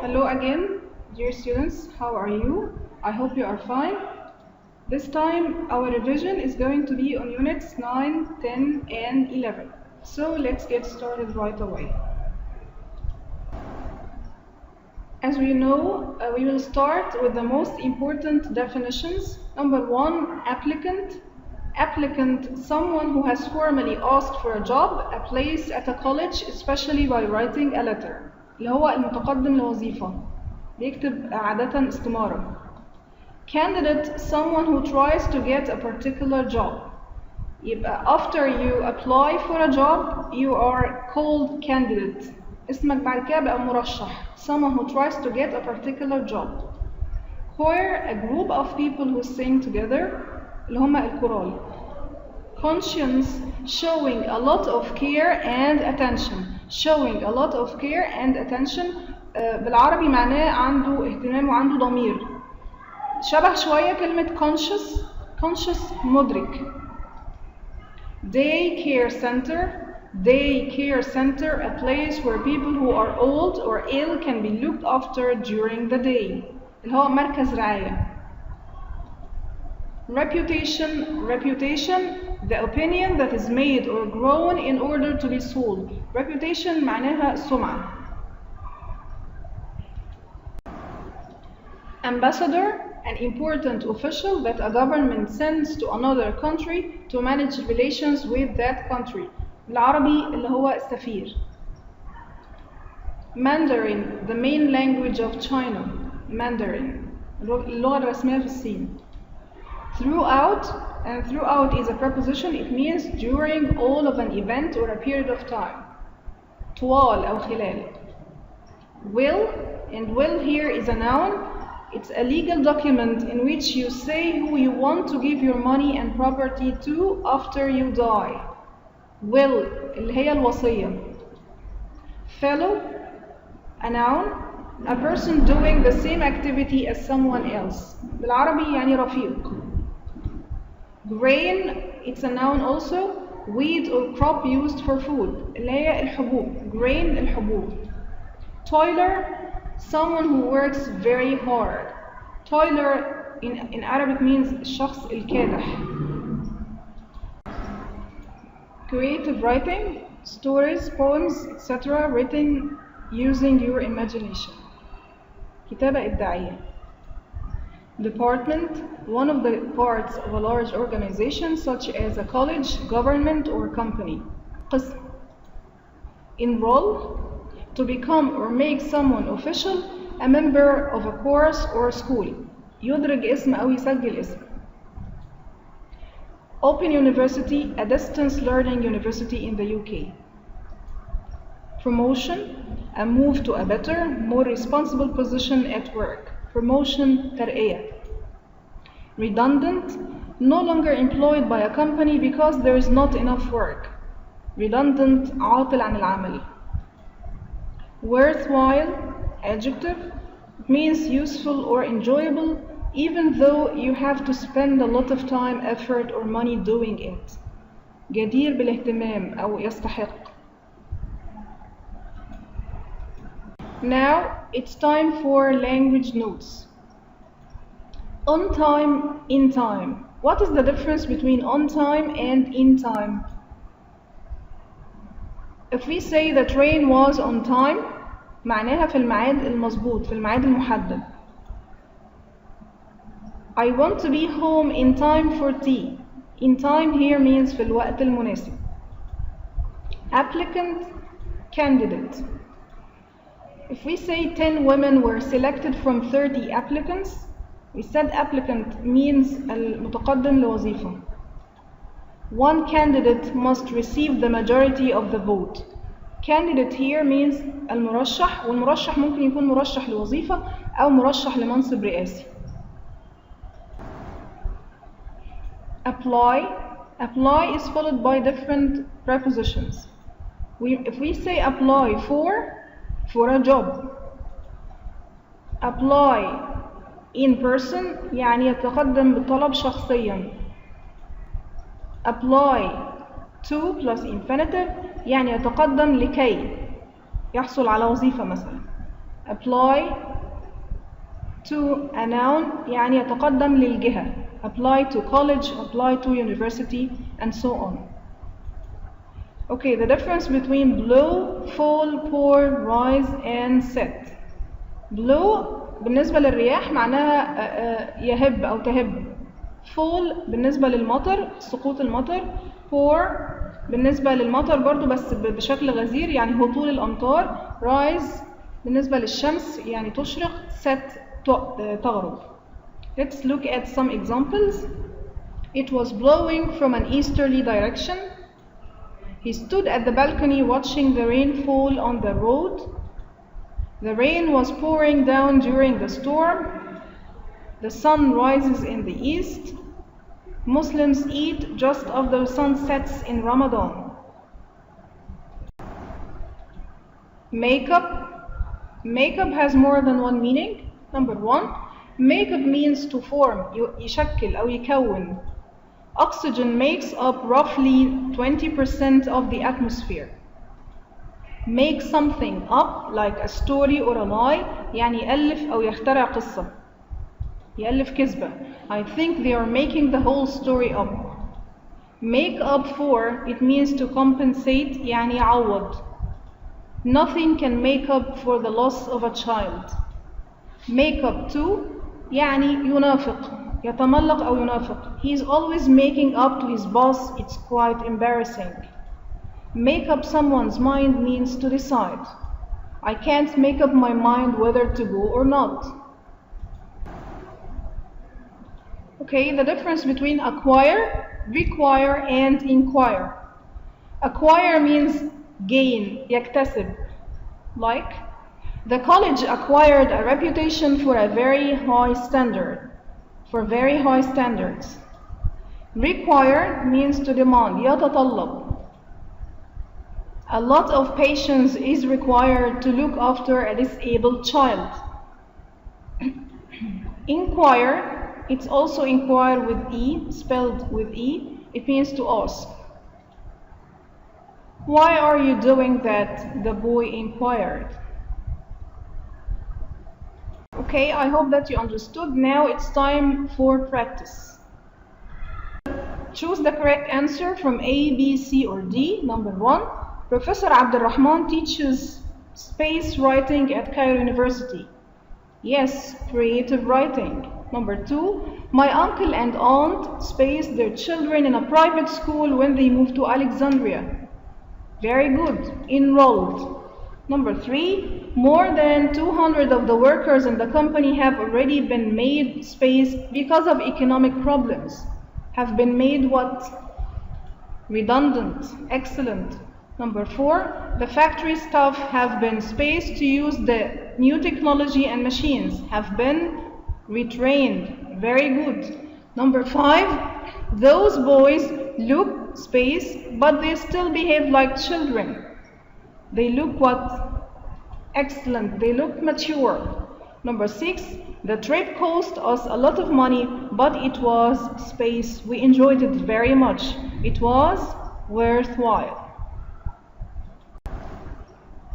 Hello again, dear students. How are you? I hope you are fine. This time our revision is going to be on units 9, 10, and 11. So let's get started right away. As we know, we will start with the most important definitions. Number 1, applicant. Applicant, someone who has formally asked for a job, a place at a college, especially by writing a letter. اللي هو المتقدم لوظيفة بيكتب عادة استمارة. Candidate, someone who tries to get a particular job. يبقى after you apply for a job, you are called candidate. اسمك بعد كده بقى مرشح. Someone who tries to get a particular job. Choir, a group of people who sing together. اللي هما الكورال. Conscience, showing a lot of care and attention. Showing a lot of care and attention بالعربي معناه عنده اهتمام وعنده ضمير. شبه شوية كلمة conscious مدرك. Day care center, a place where people who are old or ill can be looked after during the day. اللي هو مركز رعاية. Reputation, the opinion that is made or grown in order to be sold. Reputation معناها سمعة. Ambassador, an important official that a government sends to another country to manage relations with that country. بالعربي اللي هو السفير. Mandarin, the main language of China. Mandarin, اللغة الرسمية في الصين. Throughout is a preposition. It means during all of an event or a period of time. طوال أو خلال. Will, and will here is a noun. It's a legal document in which you say who you want to give your money and property to after you die. Will, اللي هي الوصية. Fellow, a noun. A person doing the same activity as someone else. بالعربي يعني رفيق. Grain, it's a noun also. Weed or crop used for food. اللي هي الحبوب. Grain الحبوب. Toiler, someone who works very hard. Toiler in Arabic means الشخص الكادح. Creative writing, stories, poems, etc. written using your imagination. كتابة إبداعية. Department, one of the parts of a large organization such as a college, government, or company. قسم. Enroll, to become or make someone official, a member of a course or school. يدرج اسم أو يسجل اسم. Open University, a distance learning university in the UK. Promotion, a move to a better, more responsible position at work. Promotion, ترقية. Redundant, no longer employed by a company because there is not enough work. Redundant, عاطل عن العمل. Worthwhile, adjective, means useful or enjoyable, even though you have to spend a lot of time, effort, or money doing it. جدير بالاهتمام أو يستحق. Now it's time for language notes. On time, in time. What is the difference between on time and in time? If we say the train was on time, معناها في الميعاد المظبوط، في الميعاد المحدد. I want to be home in time for tea. In time here means في الوقت المناسب. Applicant, candidate. If we say 10 women were selected from 30 applicants, we said applicant means المتقدم لوظيفة. One candidate must receive the majority of the vote. Candidate here means المرشح، والمرشح ممكن يكون مرشح لوظيفة أو مرشح لمنصب رئاسي. Apply is followed by different prepositions. If we say apply for a job. Apply in person يعني يتقدم بطلب شخصيا. Apply to plus infinitive يعني يتقدم لكي يحصل على وظيفة مثلا. apply to a noun يعني يتقدم للجهة. Apply to college, apply to university, and so on. Okay, the difference between blow, fall, pour, rise, and set. blow بالنسبة للرياح معناها يهب أو تهب. fall بالنسبة للمطر، سقوط المطر. pour بالنسبة للمطر برضو بس بشكل غزير يعني هطول الأمطار. rise بالنسبة للشمس يعني تشرق. set تغرب. Let's look at some examples. It was blowing from an easterly direction. He stood at the balcony watching the rain fall on the road. The rain was pouring down during the storm. The sun rises in the east. Muslims eat just after the sun sets in Ramadan. Makeup. Makeup has more than one meaning. Number one, makeup means to form, يشكل أو يكون. Oxygen makes up roughly 20% of the atmosphere. Make something up like a story or a lie يعني يألف أو يخترع قصة. يألف كذبة. I think they are making the whole story up. Make up for, it means to compensate يعني يعوض. Nothing can make up for the loss of a child. Make up to يعني ينافق. يتملق أو ينافق. He is always making up to his boss. It's quite embarrassing. Make up someone's mind means to decide. I can't make up my mind whether to go or not. Okay, the difference between acquire, require, and inquire. Acquire means gain, يكتسب. Like, the college acquired a reputation for a very high standard. For very high standards. Require means to demand, يتطلب. A lot of patience is required to look after a disabled child. Inquire, it's also inquire with E, spelled with E. It means to ask. Why are you doing that? The boy inquired. Okay, I hope that you understood. Now it's time for practice. Choose the correct answer from A, B, C, or D. Number one, Professor Abdulrahman teaches space writing at Cairo University. Yes, creative writing. Number two, my uncle and aunt spaced their children in a private school when they moved to Alexandria. Very good, enrolled. Number three, more than 200 of the workers in the company have already been made space because of economic problems. Have been made what? Redundant. Excellent. Number four, the factory staff have been spaced to use the new technology and machines. Have been retrained. Very good. Number five, those boys look space, but they still behave like children. They look what? Excellent. They look mature. Number six, the trip cost us a lot of money, but it was space. We enjoyed it very much. It was worthwhile.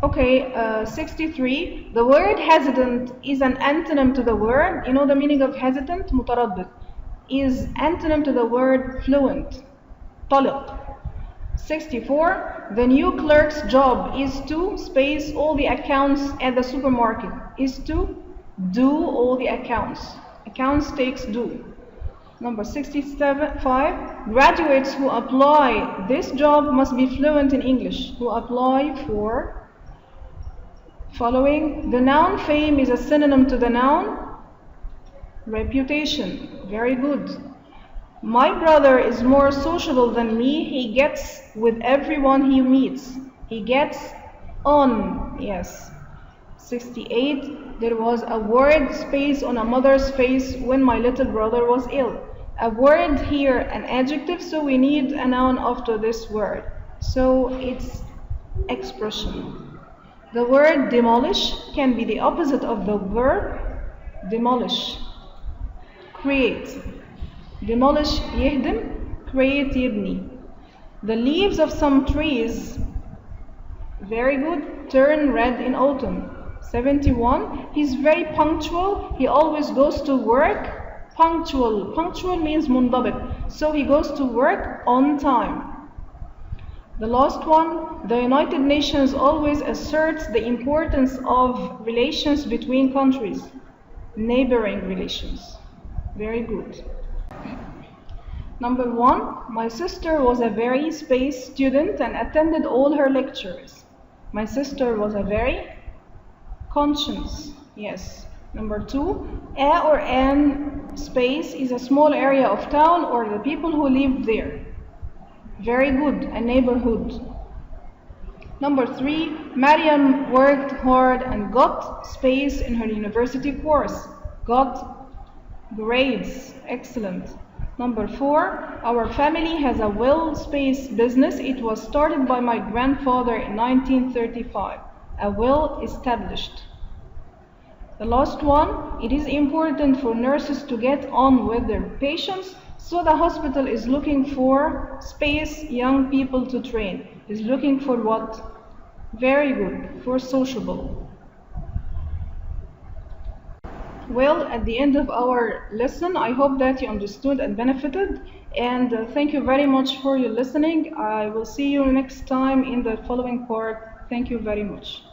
Okay, 63. The word hesitant is an antonym to the word. You know the meaning of hesitant? متردد. Is antonym to the word fluent. طلق. 64. The new clerk's job is to space all the accounts at the supermarket. Is to do all the accounts. Accounts takes do. Number 65. Graduates who apply this job must be fluent in English. Who apply for following. The noun fame is a synonym to the noun reputation. Very good. My brother is more sociable than me. He gets with everyone he meets. He gets on. Yes. 68. There was a word space on a mother's face when my little brother was ill. A word here, an adjective, so we need a noun after this word. So it's expression. The word demolish can be the opposite of the verb demolish. Create. Demolish يهدم, create يبني. The leaves of some trees, very good, turn red in autumn. 71. He's very punctual. He always goes to work. Punctual. Punctual means منضبط. So he goes to work on time. The last one, the United Nations always asserts the importance of relations between countries, neighboring relations. Very good. Number 1, my sister was a very space student and attended all her lectures. My sister was a very conscious, yes. Number 2, a or an space is a small area of town or the people who live there. Very good, a neighborhood. Number 3, Mariam worked hard and got space in her university course. Got grades, excellent. Number 4, our family has a well-space business. It was started by my grandfather in 1935. A well-established. The last one, it is important for nurses to get on with their patients. So the hospital is looking for space, young people to train. Is looking for what? Very good, for sociable. Well, at the end of our lesson, I hope that you understood and benefited. And thank you very much for your listening. I will see you next time in the following part. Thank you very much.